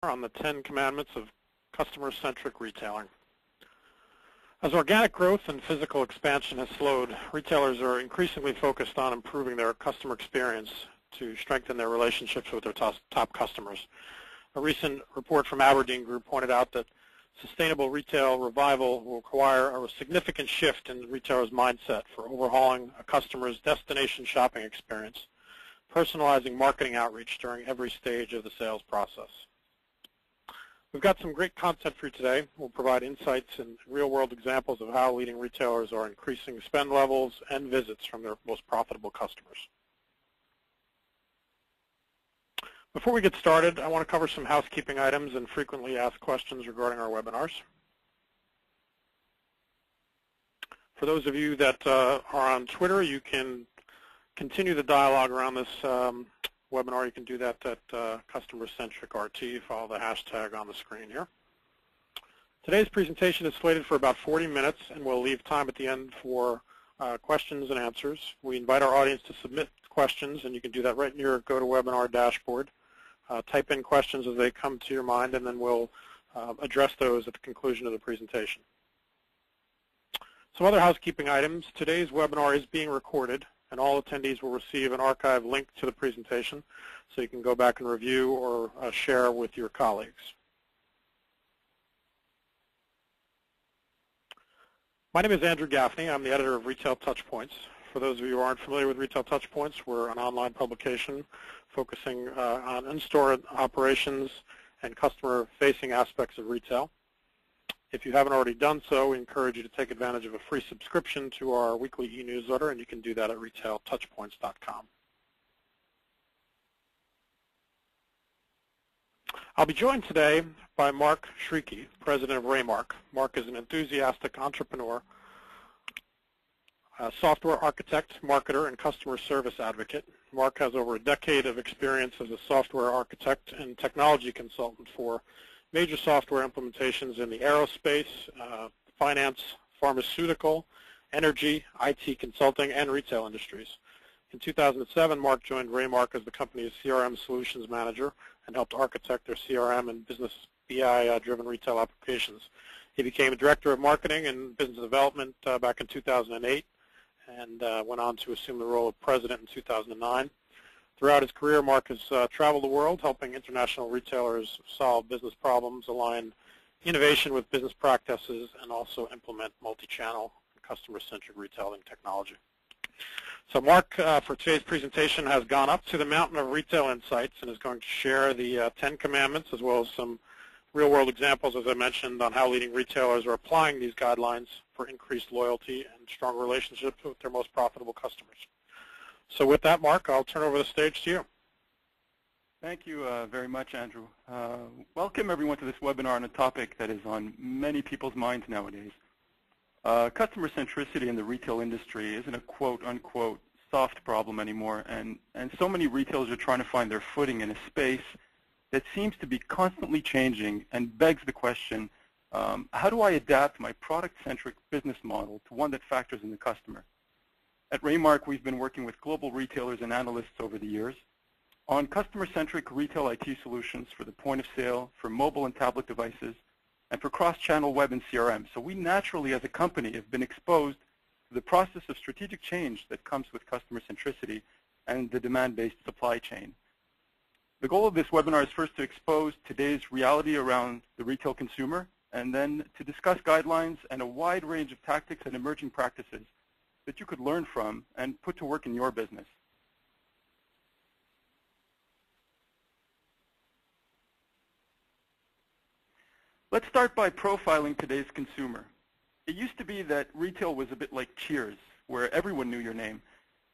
On the 10 commandments of customer-centric retailing. As organic growth and physical expansion has slowed, retailers are increasingly focused on improving their customer experience to strengthen their relationships with their top customers. A recent report from Aberdeen Group pointed out that sustainable retail revival will require a significant shift in the retailer's mindset for overhauling a customer's destination shopping experience, personalizing marketing outreach during every stage of the sales process. We've got some great content for you today. We'll provide insights and real-world examples of how leading retailers are increasing spend levels and visits from their most profitable customers. Before we get started, I want to cover some housekeeping items and frequently asked questions regarding our webinars. For those of you that are on Twitter, you can continue the dialogue around this webinar. You can do that at Customer-Centric RT. Follow the hashtag on the screen here. Today's presentation is slated for about 40 minutes, and we'll leave time at the end for questions and answers. We invite our audience to submit questions, and you can do that right in your GoToWebinar dashboard. Type in questions as they come to your mind, and then we'll address those at the conclusion of the presentation. Some other housekeeping items. Today's webinar is being recorded, and all attendees will receive an archive link to the presentation so you can go back and review or share with your colleagues. My name is Andrew Gaffney. I'm the editor of Retail Touchpoints. For those of you who aren't familiar with Retail Touchpoints, we're an online publication focusing on in-store operations and customer-facing aspects of retail. If you haven't already done so, we encourage you to take advantage of a free subscription to our weekly e-newsletter, and you can do that at retailtouchpoints.com. I'll be joined today by Mark Shrieky, president of Raymark. Mark is an enthusiastic entrepreneur, a software architect, marketer, and customer service advocate. Mark has over a decade of experience as a software architect and technology consultant for major software implementations in the aerospace, finance, pharmaceutical, energy, IT consulting, and retail industries. In 2007, Mark joined Raymark as the company's CRM solutions manager and helped architect their CRM and business BI-driven retail applications. He became a director of marketing and business development back in 2008 and went on to assume the role of president in 2009. Throughout his career, Mark has traveled the world helping international retailers solve business problems, align innovation with business practices, and also implement multi-channel customer-centric retailing technology. So Mark, for today's presentation, has gone up to the mountain of retail insights and is going to share the 10 commandments as well as some real-world examples, as I mentioned, on how leading retailers are applying these guidelines for increased loyalty and stronger relationships with their most profitable customers. So with that, Mark, I'll turn over the stage to you. Thank you very much, Andrew. Welcome, everyone, to this webinar on a topic that is on many people's minds nowadays. Customer centricity in the retail industry isn't a quote-unquote soft problem anymore, and so many retailers are trying to find their footing in a space that seems to be constantly changing and begs the question, how do I adapt my product-centric business model to one that factors in the customer? At Raymark, we've been working with global retailers and analysts over the years on customer-centric retail IT solutions for the point of sale, for mobile and tablet devices, and for cross-channel web and CRM. So we naturally, as a company, have been exposed to the process of strategic change that comes with customer centricity and the demand-based supply chain. The goal of this webinar is first to expose today's reality around the retail consumer, and then to discuss guidelines and a wide range of tactics and emerging practices that you could learn from and put to work in your business. Let's start by profiling today's consumer. It used to be that retail was a bit like Cheers, where everyone knew your name.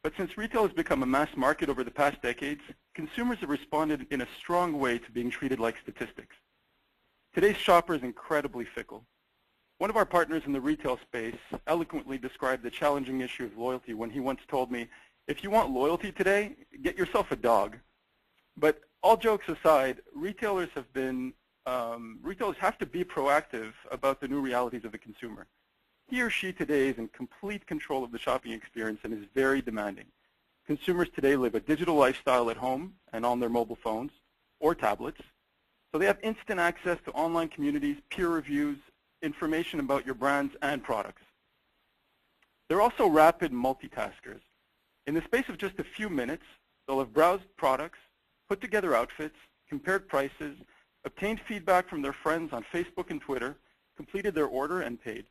But since retail has become a mass market over the past decades, consumers have responded in a strong way to being treated like statistics. Today's shopper is incredibly fickle. One of our partners in the retail space eloquently described the challenging issue of loyalty when he once told me, if you want loyalty today, get yourself a dog. But all jokes aside, retailers have to be proactive about the new realities of the consumer. He or she today is in complete control of the shopping experience and is very demanding. Consumers today live a digital lifestyle at home and on their mobile phones or tablets, So they have instant access to online communities, peer reviews, information about your brands and products. They're also rapid multitaskers. In the space of just a few minutes, they'll have browsed products, put together outfits, compared prices, obtained feedback from their friends on Facebook and Twitter, completed their order, and paid.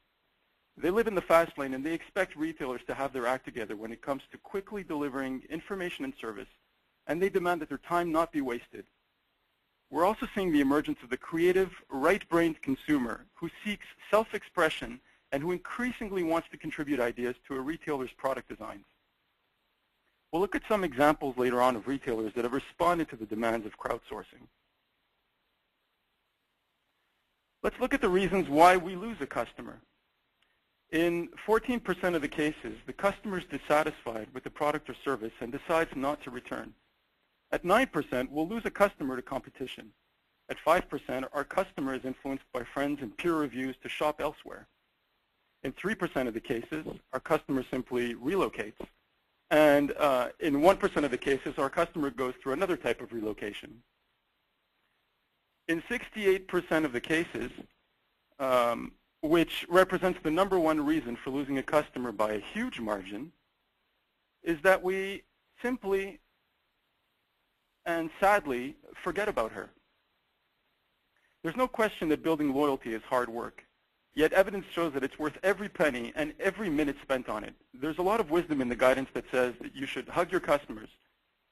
They live in the fast lane, and they expect retailers to have their act together when it comes to quickly delivering information and service, and they demand that their time not be wasted. We're also seeing the emergence of the creative, right-brained consumer who seeks self-expression and who increasingly wants to contribute ideas to a retailer's product designs. We'll look at some examples later on of retailers that have responded to the demands of crowdsourcing. Let's look at the reasons why we lose a customer. In 14% of the cases, the customer is dissatisfied with the product or service and decides not to return. At 9%, we'll lose a customer to competition. At 5%, our customer is influenced by friends and peer reviews to shop elsewhere. In 3% of the cases, our customer simply relocates. And in 1% of the cases, our customer goes through another type of relocation. In 68% of the cases, which represents the #1 reason for losing a customer by a huge margin, is that we simply and sadly forget about her. There's no question that building loyalty is hard work, yet evidence shows that it's worth every penny and every minute spent on it. There's a lot of wisdom in the guidance that says that you should hug your customers.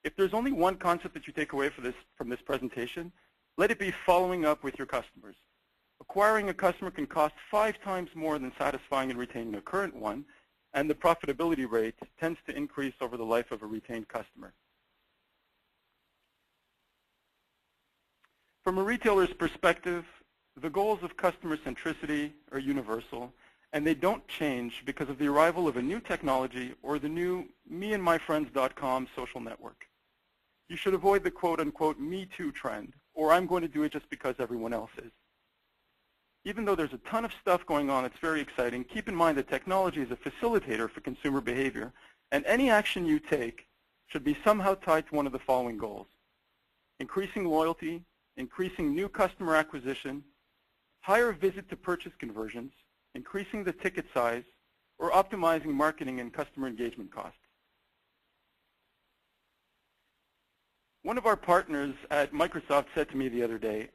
If there's only one concept that you take away from this presentation, let it be following up with your customers. Acquiring a customer can cost 5 times more than satisfying and retaining a current one, and the profitability rate tends to increase over the life of a retained customer. From a retailer's perspective, the goals of customer centricity are universal, and they don't change because of the arrival of a new technology or the new meandmyfriends.com social network. You should avoid the quote-unquote Me Too trend, or I'm going to do it just because everyone else is. Even though there's a ton of stuff going on that's very exciting, keep in mind that technology is a facilitator for consumer behavior, and any action you take should be somehow tied to one of the following goals: increasing loyalty, increasing new customer acquisition, higher visit-to-purchase conversions, increasing the ticket size, or optimizing marketing and customer engagement costs. One of our partners at Microsoft said to me the other day,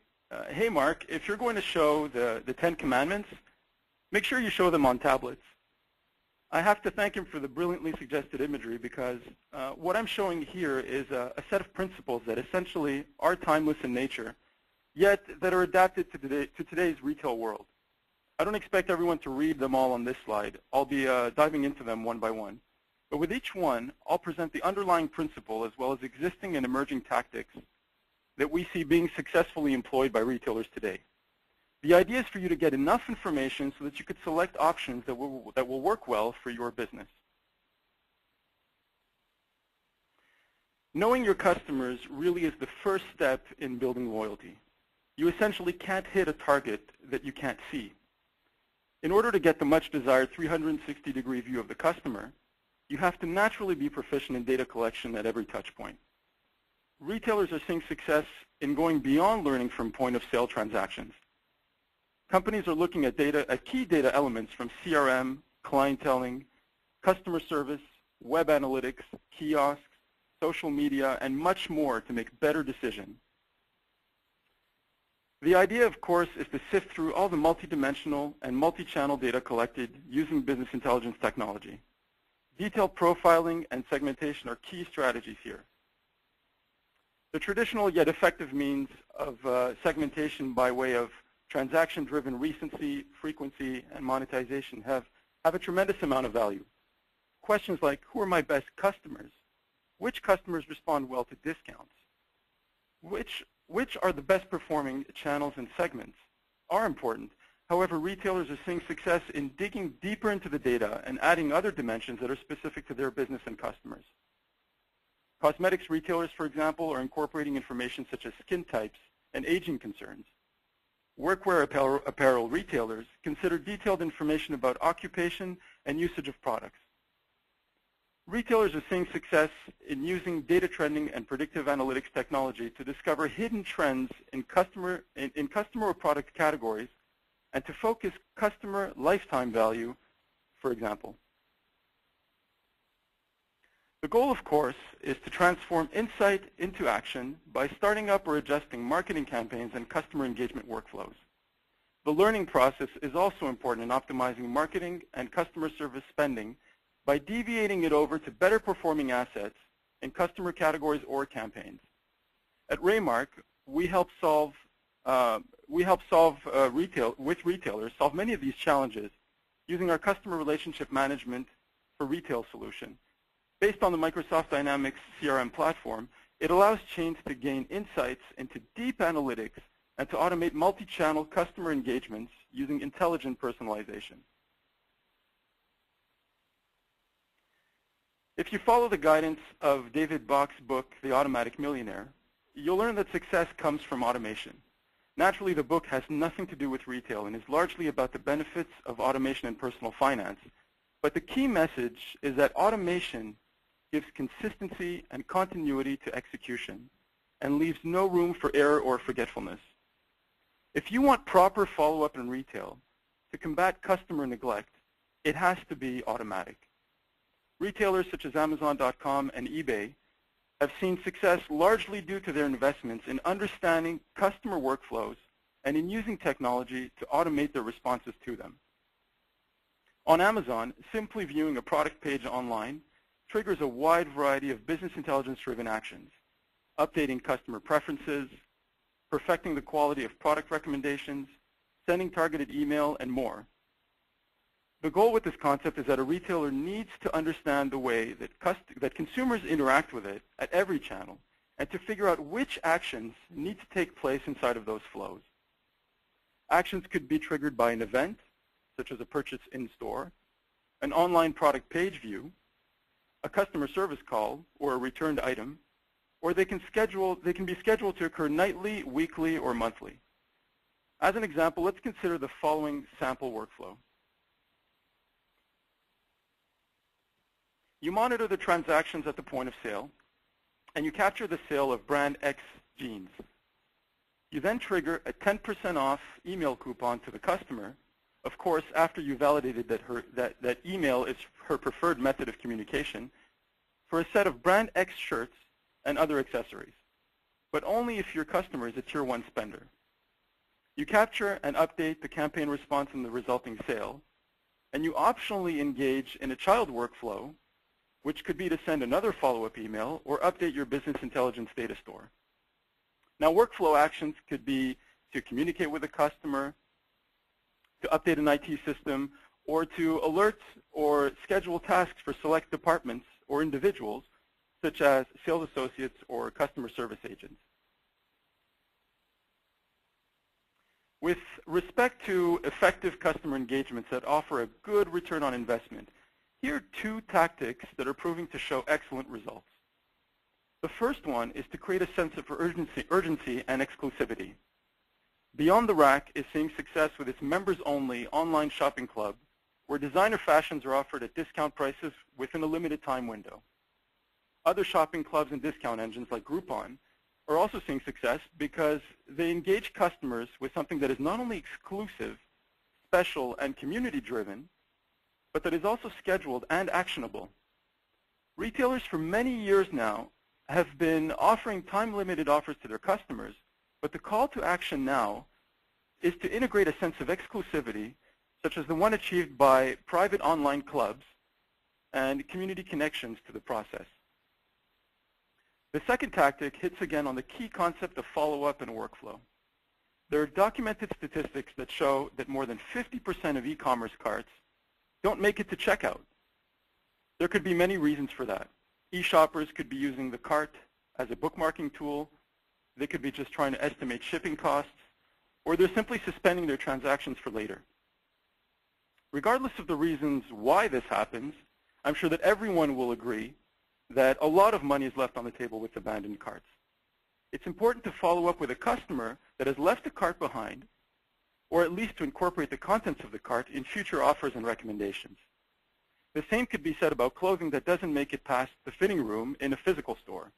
hey Mark, if you're going to show the 10 Commandments, make sure you show them on tablets. I have to thank him for the brilliantly suggested imagery because what I'm showing here is a set of principles that essentially are timeless in nature, yet that are adapted to today's retail world. I don't expect everyone to read them all on this slide. I'll be diving into them one by one. But with each one, I'll present the underlying principle as well as existing and emerging tactics that we see being successfully employed by retailers today. The idea is for you to get enough information so that you could select options that will work well for your business. Knowing your customers really is the first step in building loyalty. You essentially can't hit a target that you can't see. In order to get the much desired 360-degree view of the customer, you have to naturally be proficient in data collection at every touch point. Retailers are seeing success in going beyond learning from point-of-sale transactions. Companies are looking at key data elements from CRM, clienteling, customer service, web analytics, kiosks, social media, and much more to make better decisions. The idea, of course, is to sift through all the multidimensional and multi-channel data collected using business intelligence technology. Detailed profiling and segmentation are key strategies here. The traditional yet effective means of segmentation by way of transaction-driven recency, frequency, and monetization have a tremendous amount of value. Questions like, who are my best customers? Which customers respond well to discounts? Which are the best performing channels and segments are important. However, retailers are seeing success in digging deeper into the data and adding other dimensions that are specific to their business and customers. Cosmetics retailers, for example, are incorporating information such as skin types and aging concerns. Workwear apparel retailers consider detailed information about occupation and usage of products. retailers are seeing success in using data trending and predictive analytics technology to discover hidden trends in customer or product categories and to focus customer lifetime value, for example. The goal, of course, is to transform insight into action by starting up or adjusting marketing campaigns and customer engagement workflows. The learning process is also important in optimizing marketing and customer service spending by deviating it over to better performing assets in customer categories or campaigns. At Raymark, we help retailers solve many of these challenges using our customer relationship management for retail solution. Based on the Microsoft Dynamics CRM platform, it allows chains to gain insights into deep analytics and to automate multi-channel customer engagements using intelligent personalization. If you follow the guidance of David Bach's book, The Automatic Millionaire, you'll learn that success comes from automation. Naturally, the book has nothing to do with retail and is largely about the benefits of automation in personal finance. But the key message is that automation gives consistency and continuity to execution and leaves no room for error or forgetfulness. If you want proper follow-up in retail to combat customer neglect, it has to be automatic. Retailers such as Amazon.com and eBay have seen success largely due to their investments in understanding customer workflows and in using technology to automate their responses to them. On Amazon, simply viewing a product page online triggers a wide variety of business intelligence-driven actions, updating customer preferences, perfecting the quality of product recommendations, sending targeted email, and more. The goal with this concept is that a retailer needs to understand the way that consumers interact with it at every channel and to figure out which actions need to take place inside of those flows. Actions could be triggered by an event, such as a purchase in-store, an online product page view, a customer service call, or a returned item, or they can be scheduled to occur nightly, weekly, or monthly. As an example, let's consider the following sample workflow. You monitor the transactions at the point of sale, and you capture the sale of brand X jeans. You then trigger a 10% off email coupon to the customer, of course, after you validated that email is her preferred method of communication, for a set of brand X shirts and other accessories, but only if your customer is a Tier 1 spender. You capture and update the campaign response in the resulting sale, and you optionally engage in a child workflow, which could be to send another follow-up email or update your business intelligence data store. Now, workflow actions could be to communicate with the customer, to update an IT system, or to alert or schedule tasks for select departments or individuals, such as sales associates or customer service agents. With respect to effective customer engagements that offer a good return on investment, here are two tactics that are proving to show excellent results. The first one is to create a sense of urgency and exclusivity. Beyond the Rack is seeing success with its members-only online shopping club, where designer fashions are offered at discount prices within a limited time window. Other shopping clubs and discount engines like Groupon are also seeing success because they engage customers with something that is not only exclusive, special, and community-driven, but that is also scheduled and actionable. Retailers for many years now have been offering time-limited offers to their customers, but the call to action now is to integrate a sense of exclusivity, such as the one achieved by private online clubs and community connections to the process. The second tactic hits again on the key concept of follow-up and workflow. There are documented statistics that show that more than 50% of e-commerce carts don't make it to checkout. There could be many reasons for that. E-shoppers could be using the cart as a bookmarking tool. They could be just trying to estimate shipping costs, or they're simply suspending their transactions for later. Regardless of the reasons why this happens, I'm sure that everyone will agree that a lot of money is left on the table with abandoned carts. It's important to follow up with a customer that has left a cart behind, or at least to incorporate the contents of the cart in future offers and recommendations. The same could be said about clothing that doesn't make it past the fitting room in a physical store.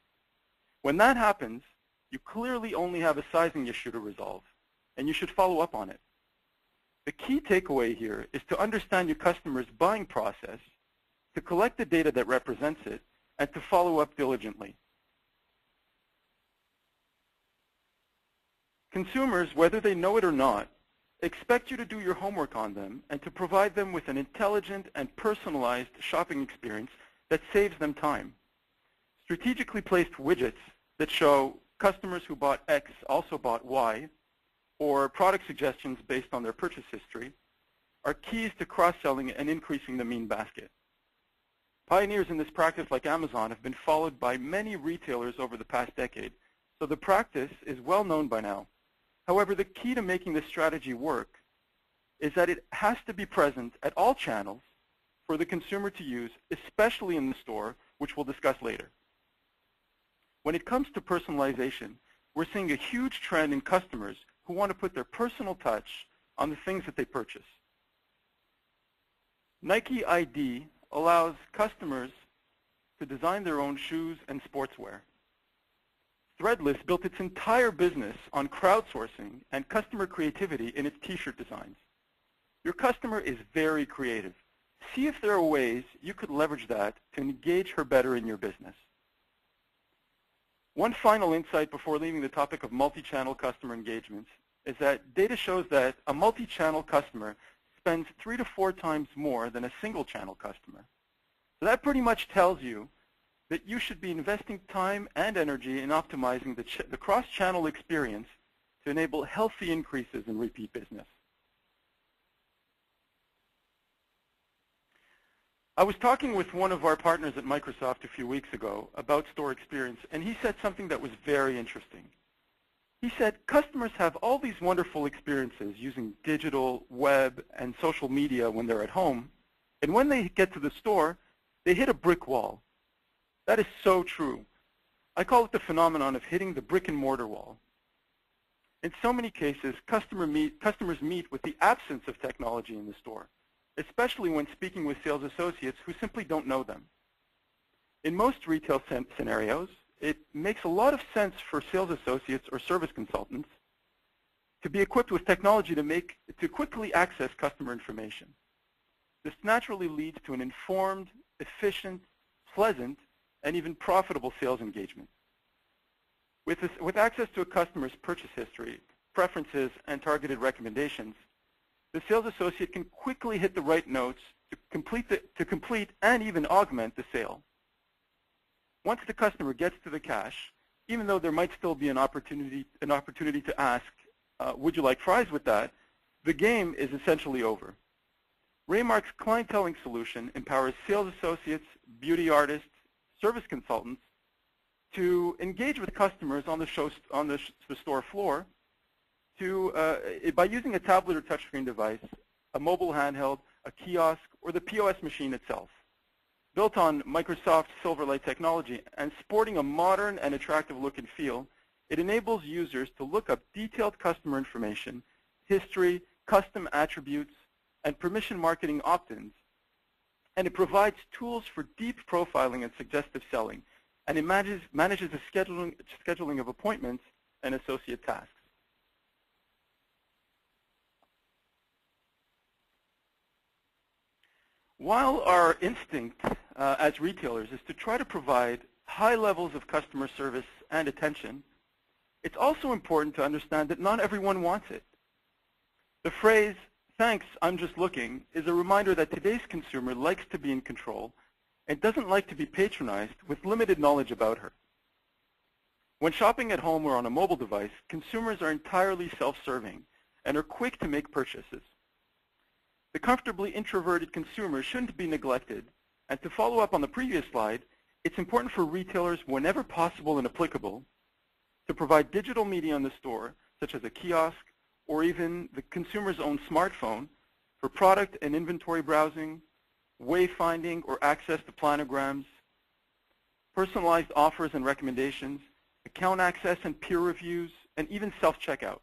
When that happens, you clearly only have a sizing issue to resolve, and you should follow up on it. The key takeaway here is to understand your customer's buying process, to collect the data that represents it, and to follow up diligently. Consumers, whether they know it or not, expect you to do your homework on them and to provide them with an intelligent and personalized shopping experience that saves them time. Strategically placed widgets that show customers who bought X also bought Y, or product suggestions based on their purchase history, are keys to cross-selling and increasing the mean basket. Pioneers in this practice like Amazon have been followed by many retailers over the past decade, so the practice is well known by now. However, the key to making this strategy work is that it has to be present at all channels for the consumer to use, especially in the store, which we'll discuss later. When it comes to personalization, we're seeing a huge trend in customers who want to put their personal touch on the things that they purchase. Nike ID allows customers to design their own shoes and sportswear. Threadless built its entire business on crowdsourcing and customer creativity in its t-shirt designs. Your customer is very creative. See if there are ways you could leverage that to engage her better in your business. One final insight before leaving the topic of multi-channel customer engagements is that data shows that a multi-channel customer spends 3 to 4 times more than a single-channel customer. So that pretty much tells you that you should be investing time and energy in optimizing the cross-channel experience to enable healthy increases in repeat business. I was talking with one of our partners at Microsoft a few weeks ago about store experience, and he said something that was very interesting. He said, customers have all these wonderful experiences using digital, web, and social media when they're at home, and when they get to the store, they hit a brick wall. That is so true. I call it the phenomenon of hitting the brick and mortar wall. In so many cases, customers meet with the absence of technology in the store, especially when speaking with sales associates who simply don't know them. In most retail scenarios, it makes a lot of sense for sales associates or service consultants to be equipped with technology to quickly access customer information. This naturally leads to an informed, efficient, pleasant, and even profitable sales engagement. With access to a customer's purchase history, preferences, and targeted recommendations, the sales associate can quickly hit the right notes to complete and even augment the sale. Once the customer gets to the cash, even though there might still be an opportunity to ask, would you like fries with that, the game is essentially over. Raymark's clienteling solution empowers sales associates, beauty artists, service consultants to engage with customers on the store floor by using a tablet or touchscreen device, a mobile handheld, a kiosk, or the POS machine itself. Built on Microsoft Silverlight technology and sporting a modern and attractive look and feel, it enables users to look up detailed customer information, history, custom attributes, and permission marketing opt-ins. And it provides tools for deep profiling and suggestive selling, and it manages the scheduling of appointments and associate tasks. While our instinct as retailers is to try to provide high levels of customer service and attention, it's also important to understand that not everyone wants it. The phrase, "Thanks, I'm just looking," is a reminder that today's consumer likes to be in control and doesn't like to be patronized with limited knowledge about her. When shopping at home or on a mobile device, consumers are entirely self-serving and are quick to make purchases. The comfortably introverted consumer shouldn't be neglected, and to follow up on the previous slide, it's important for retailers, whenever possible and applicable, to provide digital media in the store, such as a kiosk or even the consumer's own smartphone, for product and inventory browsing, wayfinding or access to planograms, personalized offers and recommendations, account access and peer reviews, and even self-checkout.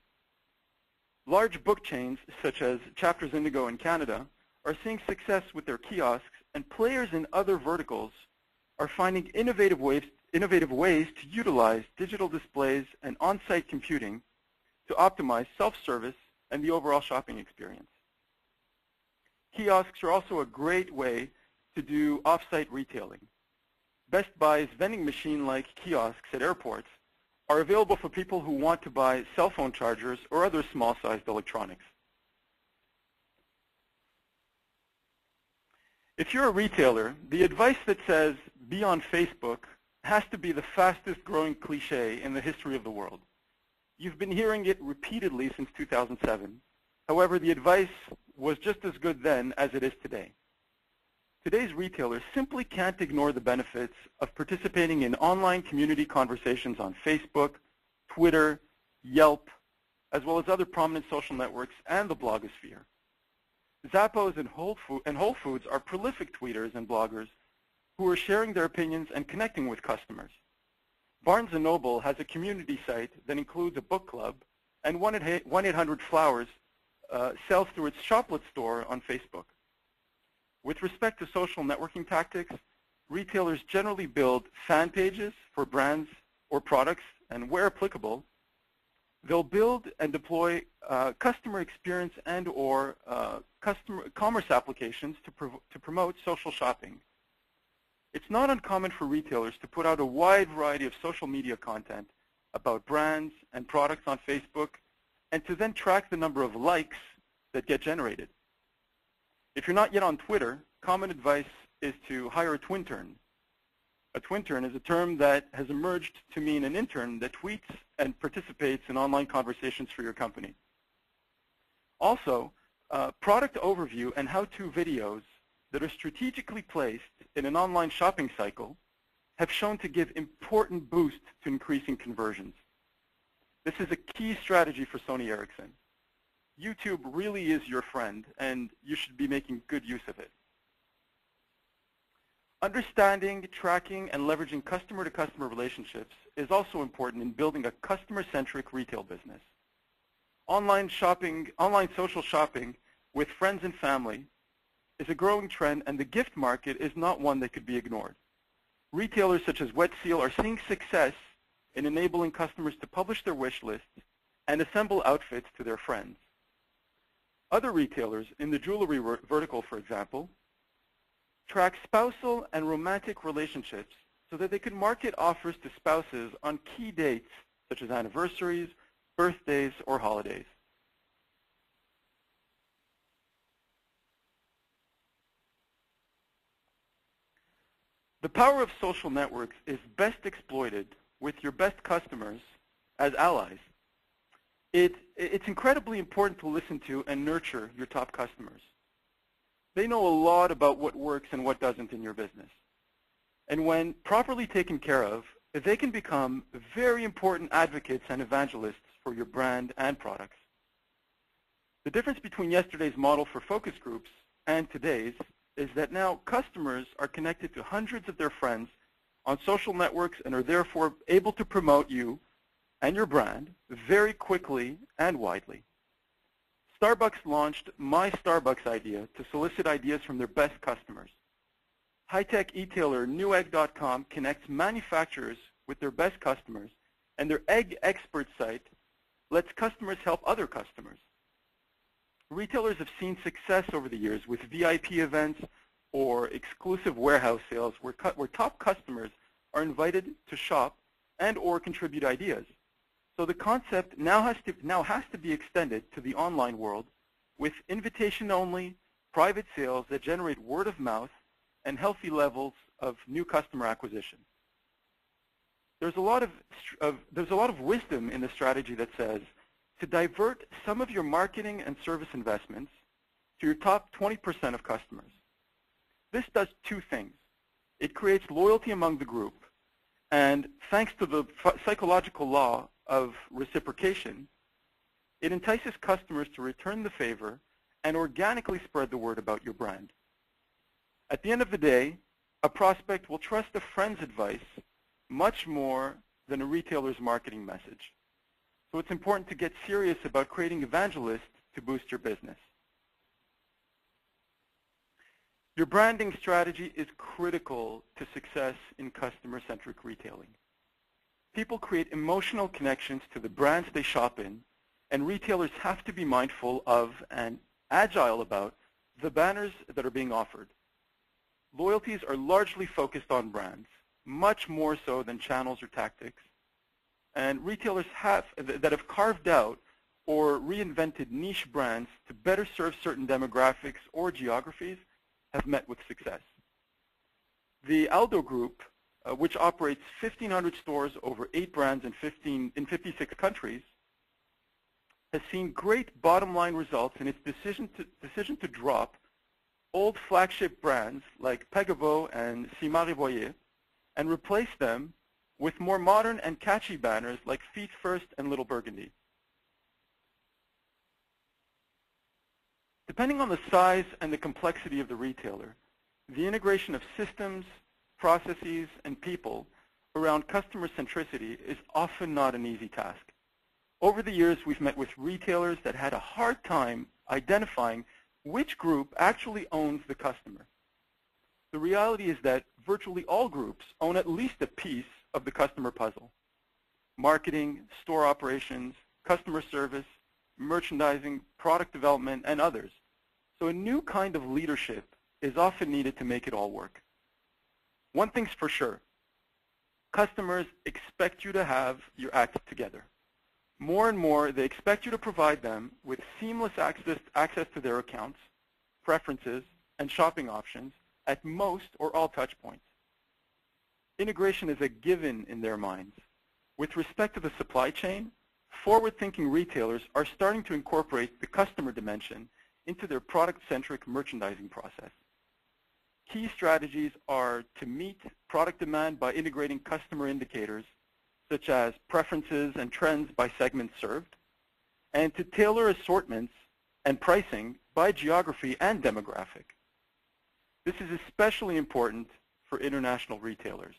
Large book chains, such as Chapters Indigo in Canada, are seeing success with their kiosks and players in other verticals are finding innovative ways to utilize digital displays and on-site computing to optimize self-service and the overall shopping experience. Kiosks are also a great way to do off-site retailing. Best Buy's vending machine-like kiosks at airports are available for people who want to buy cell phone chargers or other small-sized electronics. If you're a retailer, the advice that says be on Facebook has to be the fastest growing cliche in the history of the world. You've been hearing it repeatedly since 2007. However, the advice was just as good then as it is today. Today's retailers simply can't ignore the benefits of participating in online community conversations on Facebook, Twitter, Yelp, as well as other prominent social networks and the blogosphere. Zappos and Whole Foods are prolific tweeters and bloggers who are sharing their opinions and connecting with customers. Barnes & Noble has a community site that includes a book club, and 1-800-Flowers sells through its Shoplet store on Facebook. With respect to social networking tactics, retailers generally build fan pages for brands or products, and where applicable, they'll build and deploy customer experience and or commerce applications to promote social shopping. It's not uncommon for retailers to put out a wide variety of social media content about brands and products on Facebook, and to then track the number of likes that get generated. If you're not yet on Twitter, common advice is to hire a twintern. A twintern is a term that has emerged to mean an intern that tweets and participates in online conversations for your company. Also, product overview and how-to videos that are strategically placed in an online shopping cycle have shown to give important boost to increasing conversions. This is a key strategy for Sony Ericsson. YouTube really is your friend, and you should be making good use of it. Understanding, tracking, and leveraging customer-to-customer relationships is also important in building a customer-centric retail business. Online social shopping with friends and family is a growing trend, and the gift market is not one that could be ignored. Retailers such as Wet Seal are seeing success in enabling customers to publish their wish lists and assemble outfits to their friends. Other retailers in the jewelry vertical, for example, track spousal and romantic relationships so that they can market offers to spouses on key dates such as anniversaries, birthdays, or holidays. The power of social networks is best exploited with your best customers as allies. It's incredibly important to listen to and nurture your top customers. They know a lot about what works and what doesn't in your business. And when properly taken care of, they can become very important advocates and evangelists for your brand and products. The difference between yesterday's model for focus groups and today's is that now customers are connected to hundreds of their friends on social networks and are therefore able to promote you and your brand very quickly and widely. Starbucks launched My Starbucks Idea to solicit ideas from their best customers. High-tech e-tailer Newegg.com connects manufacturers with their best customers, and their Egg Expert site lets customers help other customers. Retailers have seen success over the years with VIP events or exclusive warehouse sales where top customers are invited to shop and or contribute ideas. So the concept now has to be extended to the online world with invitation-only private sales that generate word of mouth and healthy levels of new customer acquisition. There's a lot of wisdom in the strategy that says to divert some of your marketing and service investments to your top 20% of customers. This does two things. It creates loyalty among the group, and thanks to the psychological law of reciprocation, it entices customers to return the favor and organically spread the word about your brand. At the end of the day, a prospect will trust a friend's advice much more than a retailer's marketing message. So it's important to get serious about creating evangelists to boost your business. Your branding strategy is critical to success in customer-centric retailing. People create emotional connections to the brands they shop in, and retailers have to be mindful of and agile about the banners that are being offered. Loyalties are largely focused on brands, much more so than channels or tactics, and retailers that have carved out or reinvented niche brands to better serve certain demographics or geographies have met with success. The Aldo Group, which operates 1,500 stores over 8 brands in 56 countries, has seen great bottom line results in its decision to drop old flagship brands like Pegabo and Simari Boyer and replace them with more modern and catchy banners like Feet First and Little Burgundy. Depending on the size and the complexity of the retailer, the integration of systems, processes, and people around customer centricity is often not an easy task. Over the years, we've met with retailers that had a hard time identifying which group actually owns the customer. The reality is that virtually all groups own at least a piece of the customer puzzle: marketing, store operations, customer service, merchandising, product development, and others. So a new kind of leadership is often needed to make it all work. One thing's for sure: customers expect you to have your act together. More and more, they expect you to provide them with seamless access to their accounts, preferences, and shopping options at most or all touch points. Integration is a given in their minds. With respect to the supply chain, forward-thinking retailers are starting to incorporate the customer dimension into their product-centric merchandising process. Key strategies are to meet product demand by integrating customer indicators, such as preferences and trends by segments served, and to tailor assortments and pricing by geography and demographic. This is especially important for international retailers.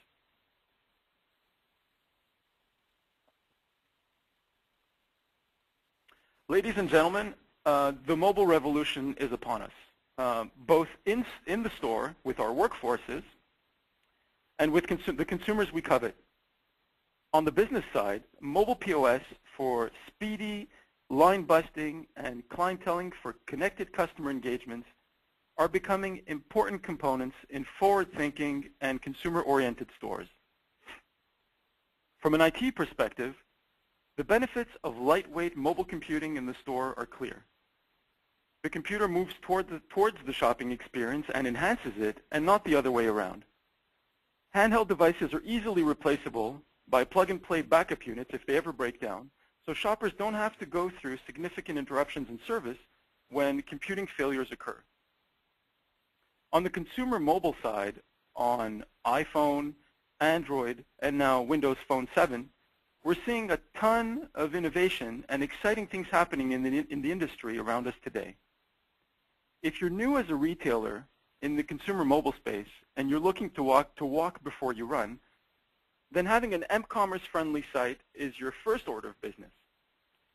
Ladies and gentlemen, the mobile revolution is upon us, both in the store with our workforces and with the consumers we covet. On the business side, mobile POS for speedy line busting and clienteling for connected customer engagements are becoming important components in forward-thinking and consumer-oriented stores. From an IT perspective, the benefits of lightweight mobile computing in the store are clear. The computer moves towards the shopping experience and enhances it, and not the other way around. Handheld devices are easily replaceable by plug-and-play backup units if they ever break down, so shoppers don't have to go through significant interruptions in service when computing failures occur. On the consumer mobile side, on iPhone, Android, and now Windows Phone 7, we're seeing a ton of innovation and exciting things happening in the industry around us today. If you're new as a retailer in the consumer mobile space and you're looking to walk before you run, then having an m-commerce-friendly site is your first order of business.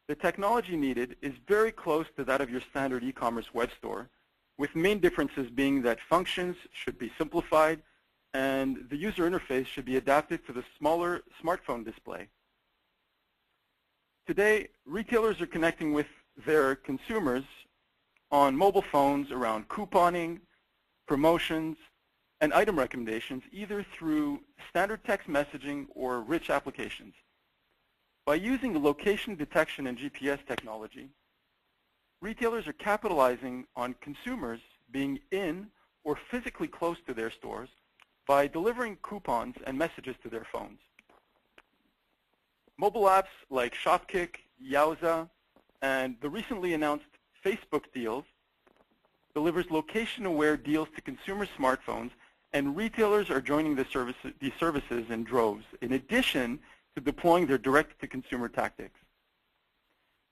The technology needed is very close to that of your standard e-commerce web store, with main differences being that functions should be simplified and the user interface should be adapted to the smaller smartphone display. Today, retailers are connecting with their consumers on mobile phones around couponing, promotions, and item recommendations, either through standard text messaging or rich applications. By using location detection and GPS technology, retailers are capitalizing on consumers being in or physically close to their stores by delivering coupons and messages to their phones. Mobile apps like Shopkick, Yowza, and the recently announced Facebook deals delivers location-aware deals to consumer smartphones, and retailers are joining these services in droves, in addition to deploying their direct-to-consumer tactics.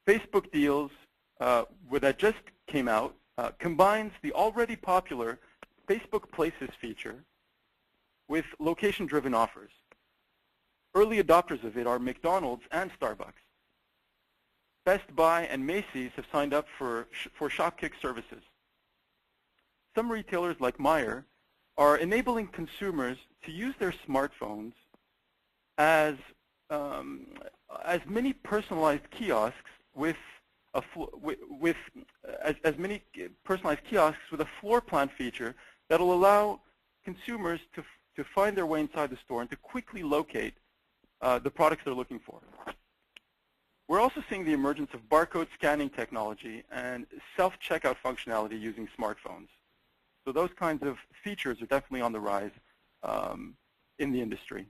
Facebook deals that just came out combines the already popular Facebook Places feature with location-driven offers. Early adopters of it are McDonald's and Starbucks. Best Buy and Macy's have signed up for Shopkick services. some retailers like Meijer are enabling consumers to use their smartphones as many personalized kiosks with as many personalized kiosks with a floor plan feature that will allow consumers to find their way inside the store and to quickly locate the products they're looking for. We're also seeing the emergence of barcode scanning technology and self-checkout functionality using smartphones. So those kinds of features are definitely on the rise in the industry.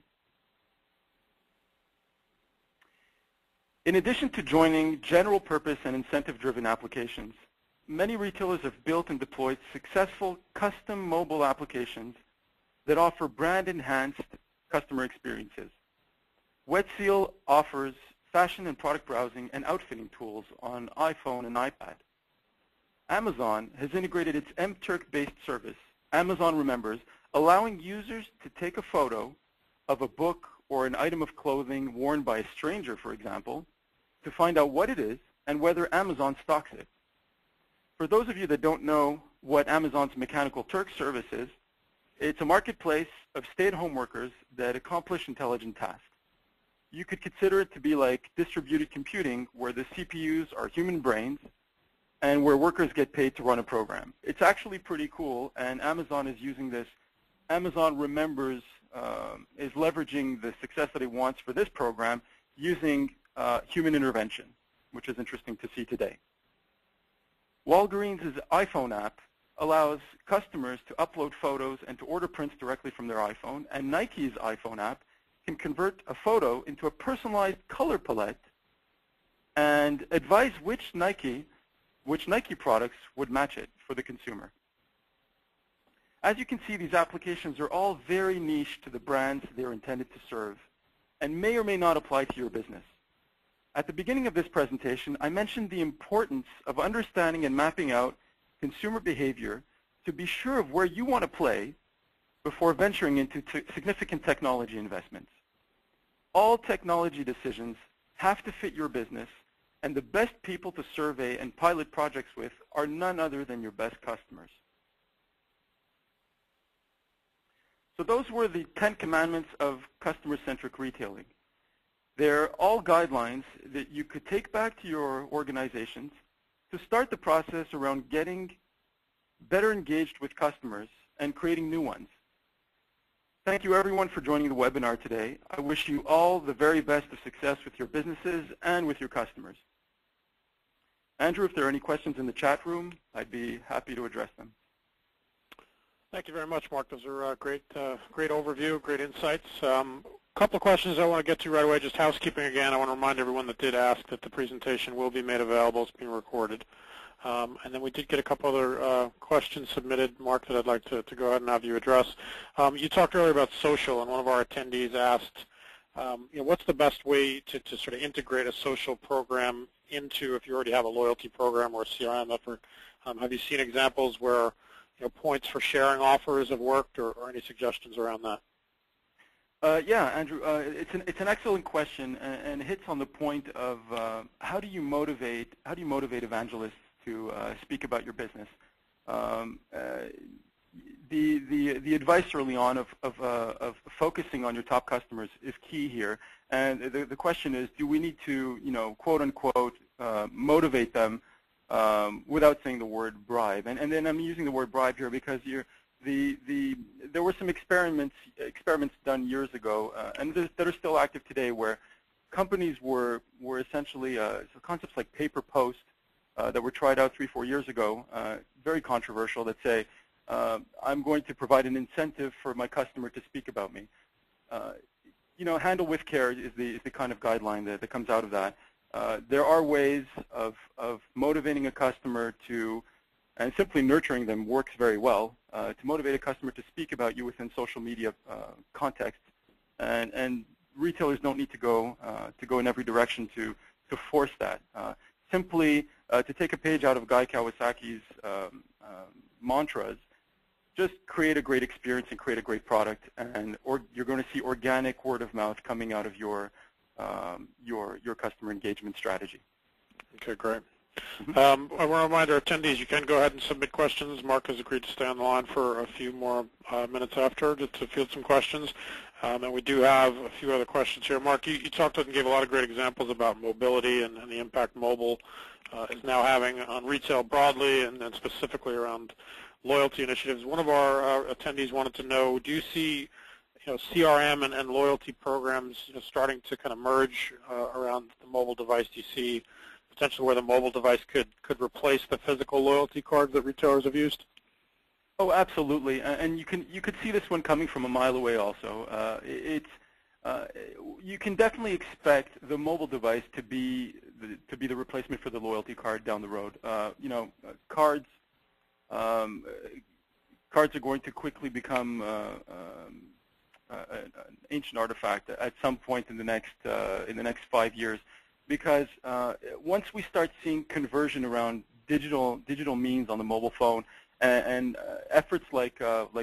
In addition to joining general purpose and incentive-driven applications, many retailers have built and deployed successful custom mobile applications that offer brand-enhanced customer experiences. WetSeal offers fashion and product browsing and outfitting tools on iPhone and iPad. Amazon has integrated its mTurk-based service, Amazon Remembers, allowing users to take a photo of a book or an item of clothing worn by a stranger, for example, to find out what it is and whether Amazon stocks it. For those of you that don't know what Amazon's Mechanical Turk service is, it's a marketplace of stay-at-home workers that accomplish intelligent tasks. You could consider it to be like distributed computing, where the CPUs are human brains and where workers get paid to run a program. It's actually pretty cool, and Amazon is using this. Amazon Remembers is leveraging the success that it wants for this program using human intervention, which is interesting to see today. Walgreens' iPhone app allows customers to upload photos and to order prints directly from their iPhone, and Nike's iPhone app can convert a photo into a personalized color palette and advise which Nike products would match it for the consumer. As you can see, these applications are all very niche to the brands they're intended to serve and may or may not apply to your business. At the beginning of this presentation, I mentioned the importance of understanding and mapping out consumer behavior to be sure of where you want to play before venturing into significant technology investments. All technology decisions have to fit your business, and the best people to survey and pilot projects with are none other than your best customers. So those were the 10 commandments of customer-centric retailing. They're all guidelines that you could take back to your organizations to start the process around getting better engaged with customers and creating new ones. Thank you everyone for joining the webinar today. I wish you all the very best of success with your businesses and with your customers. Andrew, if there are any questions in the chat room, I'd be happy to address them. Thank you very much, Mark. Those are great overview, great insights. A couple of questions I want to get to right away, just housekeeping again. I want to remind everyone that did ask that the presentation will be made available. It's being recorded. And then we did get a couple other questions submitted, Mark, that I'd like to go ahead and have you address. You talked earlier about social, and one of our attendees asked, what's the best way to sort of integrate a social program into, if you already have a loyalty program or a CRM effort? Have you seen examples where points for sharing offers have worked, or any suggestions around that? Yeah, Andrew, it's an excellent question, and it hits on the point of how do you motivate evangelists to speak about your business. The advice early on of focusing on your top customers is key here, and the question is, do we need to quote unquote motivate them without saying the word bribe? And then I'm using the word bribe here because there were some experiments done years ago, and that are still active today, where companies were essentially concepts like pay per post that were tried out 3-4 years ago, very controversial, that say, I'm going to provide an incentive for my customer to speak about me. Handle with care is the kind of guideline that comes out of that. There are ways of motivating a customer to, and simply nurturing them works very well, to motivate a customer to speak about you within social media context. And retailers don't need to go in every direction to force that. Simply to take a page out of Guy Kawasaki's mantras, just create a great experience and create a great product, and you're going to see organic word of mouth coming out of your customer engagement strategy. Okay, great. I want to remind our attendees you can go ahead and submit questions. Mark has agreed to stay on the line for a few more minutes after to field some questions. And we do have a few other questions here. Mark, you talked and gave a lot of great examples about mobility and the impact mobile is now having on retail broadly and specifically around loyalty initiatives. One of our attendees wanted to know, do you see CRM and loyalty programs starting to kind of merge around the mobile device? Do you see potentially where the mobile device could replace the physical loyalty cards that retailers have used? Oh, absolutely, and you could see this one coming from a mile away. Also, you can definitely expect the mobile device to be the replacement for the loyalty card down the road. Cards are going to quickly become an ancient artifact at some point in the next 5 years, because once we start seeing conversion around digital means on the mobile phone, and efforts like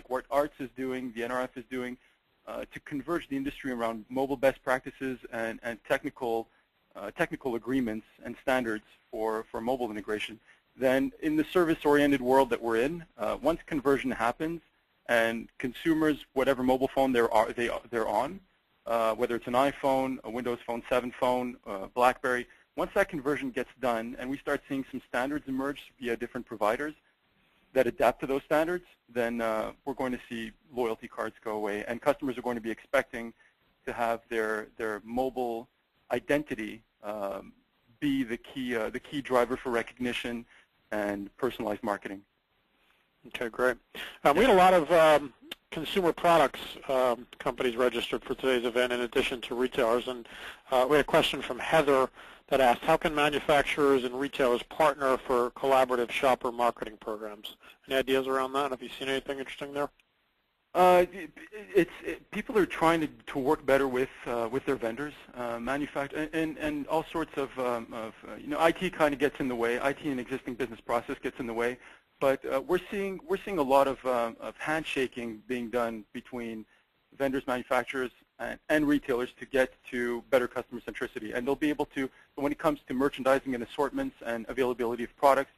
what ARTS is doing, the NRF is doing, to converge the industry around mobile best practices and technical agreements and standards for mobile integration, then in the service-oriented world that we're in, once conversion happens and consumers, whatever mobile phone they're on, whether it's an iPhone, a Windows Phone 7 phone, BlackBerry, once that conversion gets done and we start seeing some standards emerge via different providers that adapt to those standards, then we're going to see loyalty cards go away, and customers are going to be expecting to have their mobile identity be the key driver for recognition and personalized marketing. Okay, great. We had a lot of consumer products companies registered for today's event in addition to retailers, and we had a question from Heather that asked, how can manufacturers and retailers partner for collaborative shopper marketing programs? Any ideas around that? Have you seen anything interesting there? People are trying to work better with their vendors, and all sorts of IT kind of gets in the way. IT and existing business process gets in the way, but we're seeing a lot of handshaking being done between vendors, manufacturers, and retailers to get to better customer centricity, and they'll be able to, when it comes to merchandising and assortments and availability of products,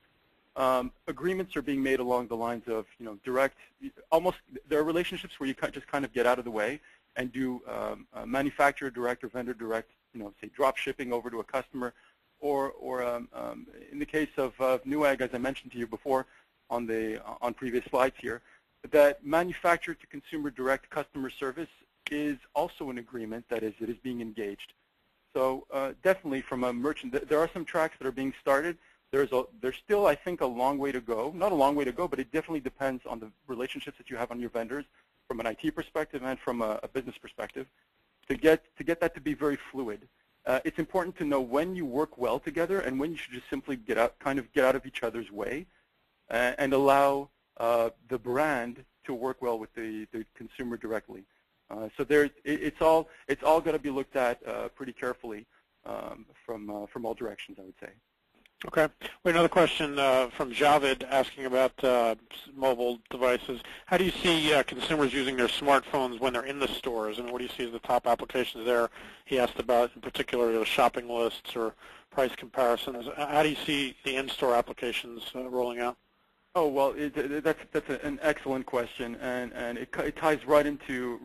agreements are being made along the lines of direct, almost there are relationships where you just kind of get out of the way and do manufacturer direct or vendor direct, say drop shipping over to a customer, or in the case of Newegg, as I mentioned to you before on previous slides here, that manufacturer to consumer direct customer service is also an agreement that is being engaged. So definitely from a merchant, there are some tracks that are being started. There's still, I think, a long way to go. Not a long way to go, but it definitely depends on the relationships that you have on your vendors from an IT perspective and from a business perspective to get that to be very fluid. It's important to know when you work well together and when you should just simply get out of each other's way and allow the brand to work well with the consumer directly. So it's all got to be looked at pretty carefully from all directions, I would say. Okay. We have another question from Javid asking about mobile devices. How do you see consumers using their smartphones when they're in the stores, and what do you see as the top applications there? He asked about, in particular, shopping lists or price comparisons. How do you see the in-store applications rolling out? Oh, well, that's an excellent question, and it ties right into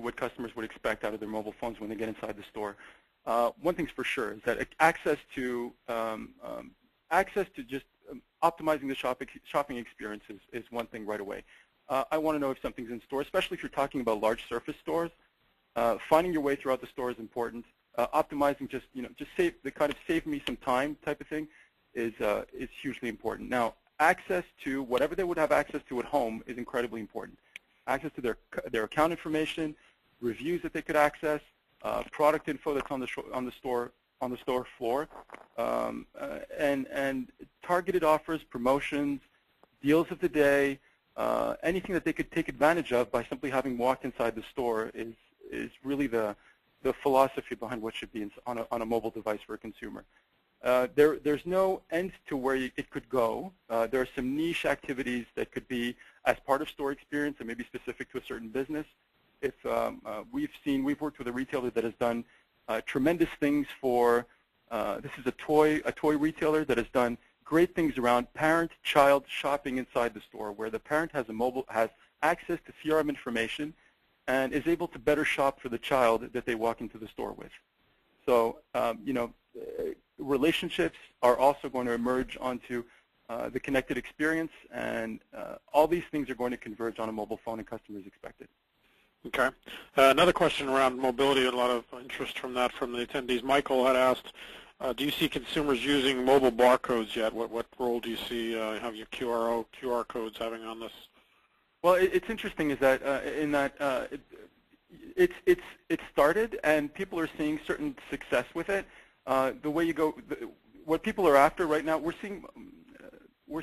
what customers would expect out of their mobile phones when they get inside the store. One thing's for sure is that access to just optimizing the shopping experience is one thing right away. I want to know if something's in store, especially if you're talking about large surface stores. Finding your way throughout the store is important. Optimizing just save me some time type of thing is hugely important. Now, access to whatever they would have access to at home is incredibly important. Access to their account information, reviews that they could access, product info that's on the store floor, and targeted offers, promotions, deals of the day, anything that they could take advantage of by simply having walked inside the store is really the philosophy behind what should be on a mobile device for a consumer. There's no end to where it could go. There are some niche activities that could be as part of store experience and maybe specific to a certain business. If we've worked with a retailer that has done tremendous things for, this is a toy retailer that has done great things around parent-child shopping inside the store, where the parent has access to CRM information and is able to better shop for the child that they walk into the store with. So, relationships are also going to emerge onto the connected experience, and all these things are going to converge on a mobile phone, and customers expect it. Okay. Another question around mobility, a lot of interest from that from the attendees. Michael had asked, do you see consumers using mobile barcodes yet? What role do you see have your QR codes having on this? Well, it's interesting is that it's started, and people are seeing certain success with it. The way you go, what people are after right now, we're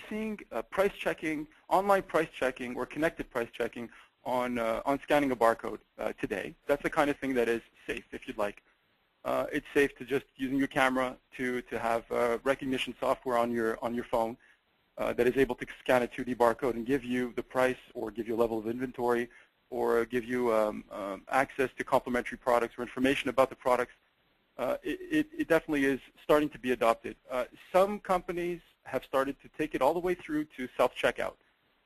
seeing price checking, online price checking, or connected price checking on scanning a barcode today. That's the kind of thing that is safe, if you'd like. It's safe to just using your camera to have recognition software on your phone that is able to scan a 2D barcode and give you the price, or give you a level of inventory, or give you access to complementary products or information about the products. It definitely is starting to be adopted. Some companies have started to take it all the way through to self-checkout.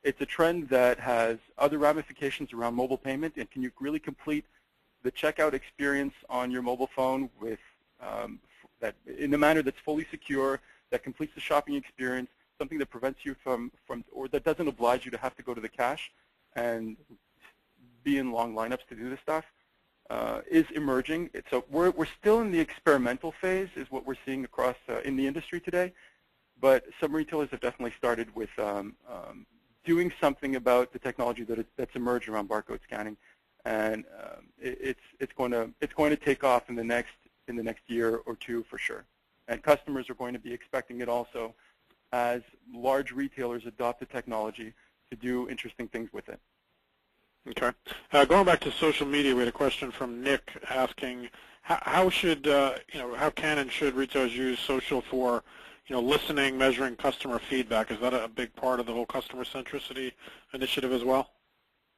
It's a trend that has other ramifications around mobile payment, and can you really complete the checkout experience on your mobile phone with that in a manner that's fully secure, that completes the shopping experience, something that prevents you from or that doesn't oblige you to have to go to the cash and be in long lineups to do this stuff, is emerging. So we're still in the experimental phase, is what we're seeing across in the industry today. But some retailers have definitely started with doing something about the technology that's emerged around barcode scanning, and it's going to take off in the next year or two for sure. And customers are going to be expecting it also, as large retailers adopt the technology to do interesting things with it. Okay. Going back to social media, we had a question from Nick asking, how can and should retailers use social for listening, measuring customer feedback? Is that a big part of the whole customer centricity initiative as well?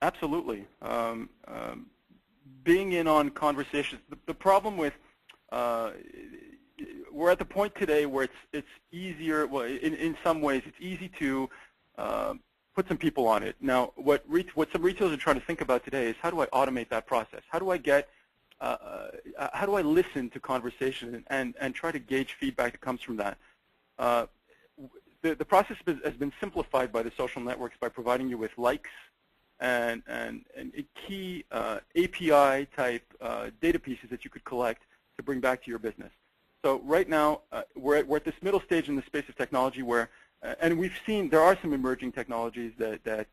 Absolutely. Being in on conversations. The problem with we're at the point today where it's easier. Well, in some ways, it's easy to put some people on it. Now, what some retailers are trying to think about today is, how do I automate that process? How do I get how do I listen to conversation and try to gauge feedback that comes from that? The process has been simplified by the social networks by providing you with likes and key API type data pieces that you could collect to bring back to your business. So right now we're at this middle stage in the space of technology where, and we've seen there are some emerging technologies that there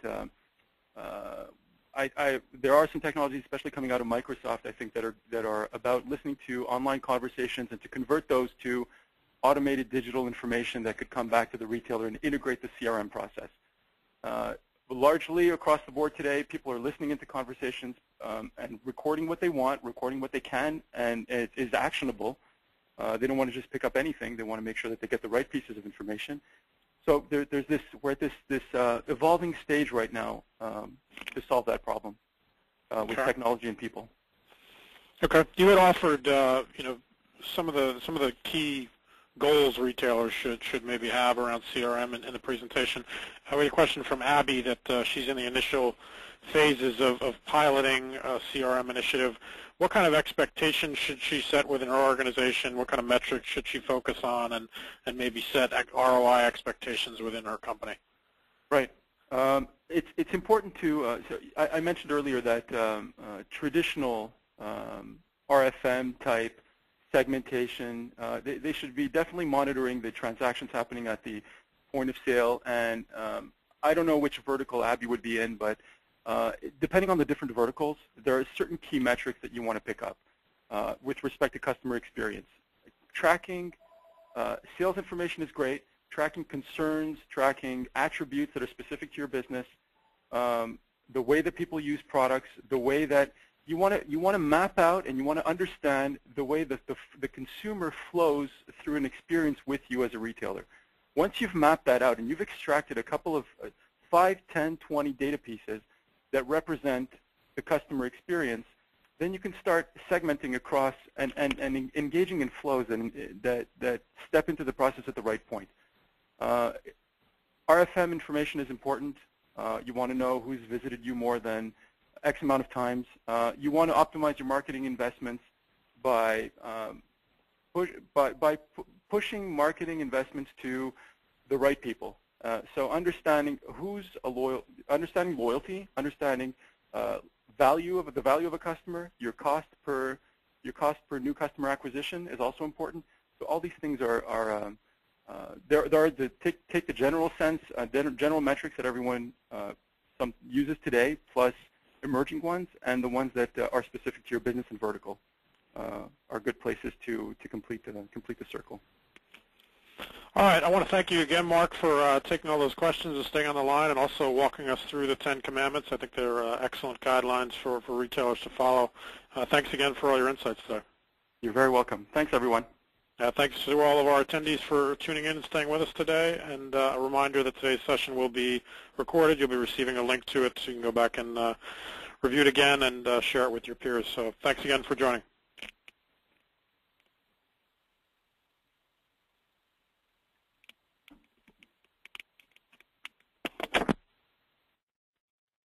are some technologies, especially coming out of Microsoft, I think, that are about listening to online conversations and to convert those to automated digital information that could come back to the retailer and integrate the CRM process. Largely across the board today, people are listening into conversations and recording what they want, recording what they can, and it is actionable. They don't want to just pick up anything. They want to make sure that they get the right pieces of information. So there's this, we're at this evolving stage right now to solve that problem with technology and people. Okay. You had offered some of the key goals retailers should maybe have around CRM in the presentation. We had a question from Abby that she's in the initial phases of piloting a CRM initiative. What kind of expectations should she set within her organization? What kind of metrics should she focus on, and maybe set ROI expectations within her company? Right. It's important to, so I mentioned earlier that traditional RFM type segmentation, they should be definitely monitoring the transactions happening at the point of sale. And I don't know which vertical Abby would be in, but depending on the different verticals, there are certain key metrics that you want to pick up with respect to customer experience. Tracking sales information is great. Tracking concerns, tracking attributes that are specific to your business, the way that people use products, the way that you want to map out and you want to understand the way that the consumer flows through an experience with you as a retailer. Once you've mapped that out and you've extracted a couple of 5, 10, 20 data pieces that represent the customer experience, then you can start segmenting across and engaging in flows that step into the process at the right point. RFM information is important. You want to know who's visited you more than X amount of times. You want to optimize your marketing investments by pushing marketing investments to the right people. So understanding understanding loyalty, understanding the value of a customer, your cost per new customer acquisition is also important. So all these things are take the general sense, general metrics that everyone uses today, plus emerging ones, and the ones that are specific to your business and vertical are good places to complete the circle. All right, I want to thank you again, Mark, for taking all those questions and staying on the line, and also walking us through the 10 Commandments. I think they're excellent guidelines for retailers to follow. Thanks again for all your insights today. You're very welcome. Thanks, everyone. Thanks to all of our attendees for tuning in and staying with us today. And a reminder that today's session will be recorded. You'll be receiving a link to it, so you can go back and review it again and share it with your peers. So thanks again for joining.